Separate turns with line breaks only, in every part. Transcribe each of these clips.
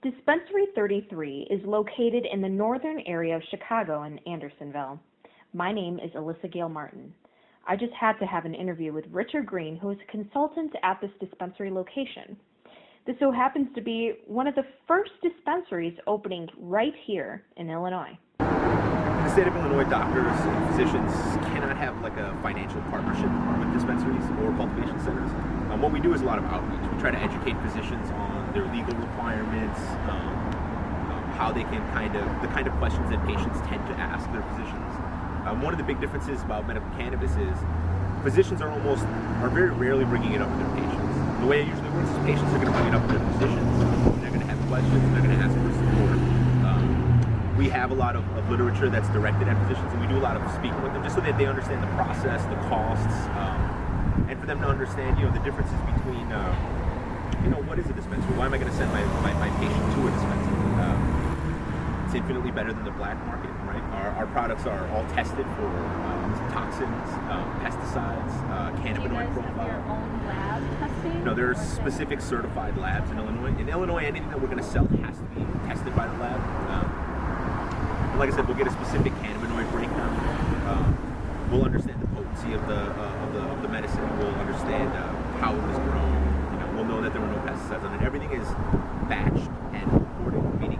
Dispensary 33 is located in the northern area of Chicago in Andersonville. My name is Alyssa Gale Martin. I just had to have an interview with Richard Green, who is a consultant at this dispensary location. This so happens to be one of the first dispensaries opening right here in Illinois.
In the state of Illinois, doctors and physicians cannot have like a financial partnership with dispensaries or cultivation centers. What we do is a lot of outreach. We try to educate physicians on their legal requirements, how they can the kind of questions that patients tend to ask their physicians. One of the big differences about medical cannabis is physicians are very rarely bringing it up to their patients. The way it usually works is patients are going to bring it up to their physicians. They're going to have questions. They're going to ask for support. We have a lot of literature that's directed at physicians, and we do a lot of speaking with them just so that they understand the process, the costs, and for them to understand, the differences between, what is a dispensary? Why am I going to send my patient to a dispensary? It's infinitely better than the black market, right? Our products are all tested for toxins, pesticides, cannabinoid profile.
Do you guys have your own lab testing?
No, there are specific certified labs in Illinois. In Illinois, anything that we're going to sell has to be tested by the lab. Like I said, we'll get a specific cannabinoid breakdown. We'll understand the potency of the medicine. We'll understand how it was grown. We'll know that there were no pesticides on it. Everything is batched and reported, meaning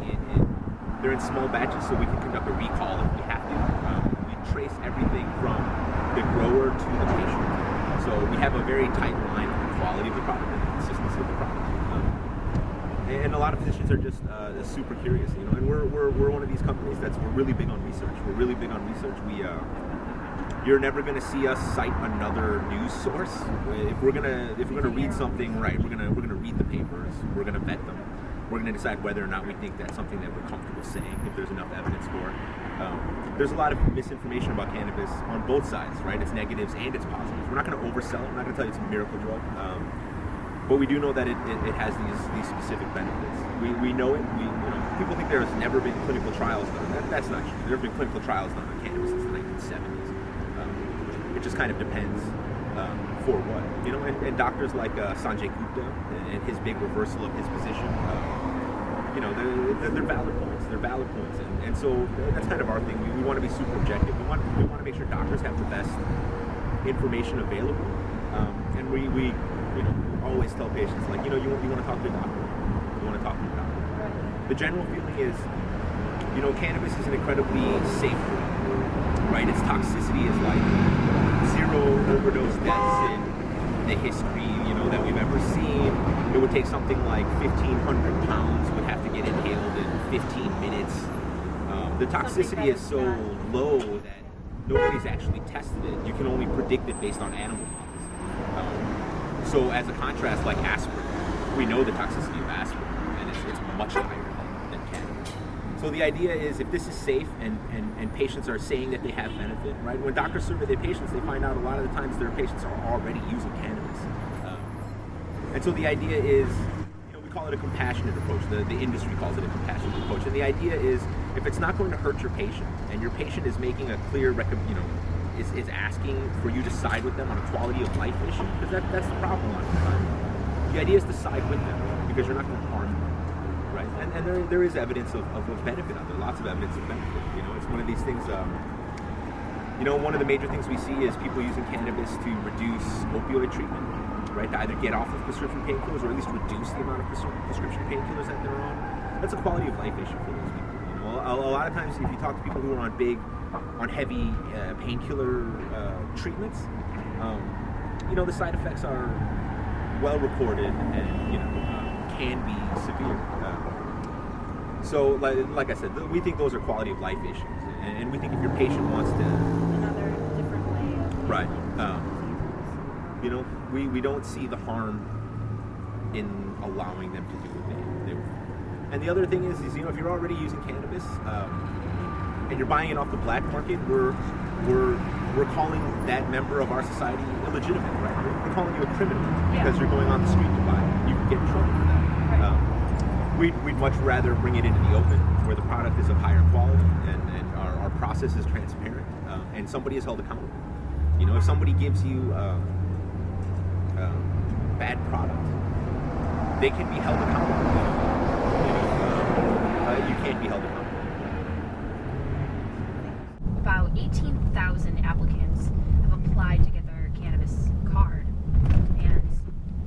they're in small batches, so we can conduct a recall if we have to. We trace everything from the grower to the patient. So we have a very tight line on the quality of the product and the consistency of the product. And a lot of physicians are just super curious, and we're one of these companies we're really big on research. We're really big on research. You're never going to see us cite another news source. If we're gonna read something, right, we're gonna read the papers. We're gonna vet them. We're gonna decide whether or not we think that's something that we're comfortable saying, if there's enough evidence for it. There's a lot of misinformation about cannabis on both sides, right? It's negatives and it's positives. We're not going to oversell it. We're not going to tell you it's a miracle drug. But we do know that it has these specific benefits. We know it. People think there's never been clinical trials done. That's not true. There have been clinical trials done on cannabis since the 1970s. It just kind of depends for what. And doctors like Sanjay Gupta and his big reversal of his position, they're valid points. They're valid points. And so that's kind of our thing. We want to be super objective. We want to make sure doctors have the best information available. And we always tell patients, you want to talk to a doctor. You want to talk to a doctor. The general feeling is, cannabis is an incredibly safe drug, right? Its toxicity is like 0 overdose deaths in the history, that we've ever seen. It would take something like 1,500 pounds would have to get inhaled in 15 minutes. The toxicity is so low that nobody's actually tested it. You can only predict it based on animal models. So as a contrast, like aspirin, we know the toxicity of aspirin, and it's much higher than cannabis. So the idea is, if this is safe and patients are saying that they have benefit, right? When doctors survey their patients, they find out a lot of the times their patients are already using cannabis. And so the idea is, we call it a compassionate approach. The industry calls it a compassionate approach. And the idea is, if it's not going to hurt your patient, and your patient is making a clear is asking for you to side with them on a quality of life issue, because that's the problem a lot of the time. The idea is to side with them, because you're not going to harm them, right? And there is evidence of benefit out there, lots of evidence of benefit. It's one of these things, one of the major things we see is people using cannabis to reduce opioid treatment, right? To either get off of prescription painkillers or at least reduce the amount of prescription painkillers that they're on. That's a quality of life issue for those people. A lot of times, if you talk to people who are on heavy painkiller treatments, the side effects are well recorded and can be severe. So, like I said, we think those are quality of life issues, and we think if your patient wants to
another different way,
right? We don't see the harm in allowing them to do what they want. And the other thing is if you're already using cannabis and you're buying it off the black market, we're calling that member of our society illegitimate, right? We're calling you a criminal because you're going on the street to buy it. You can get in trouble for that. Right. We'd much rather bring it into the open, where the product is of higher quality and our process is transparent, and somebody is held accountable. If somebody gives you bad product, they can be held accountable.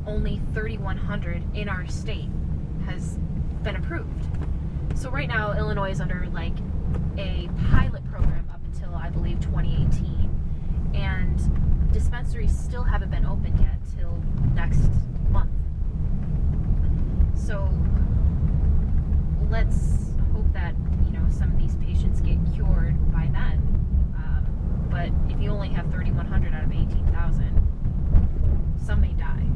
only 3,100 in our state has been approved. So right now, Illinois is under like a pilot program up until I believe 2018, and dispensaries still haven't been open yet till next month. So let's hope that some of these patients get cured by then. But if you only have 3,100 out of 18,000, some may die.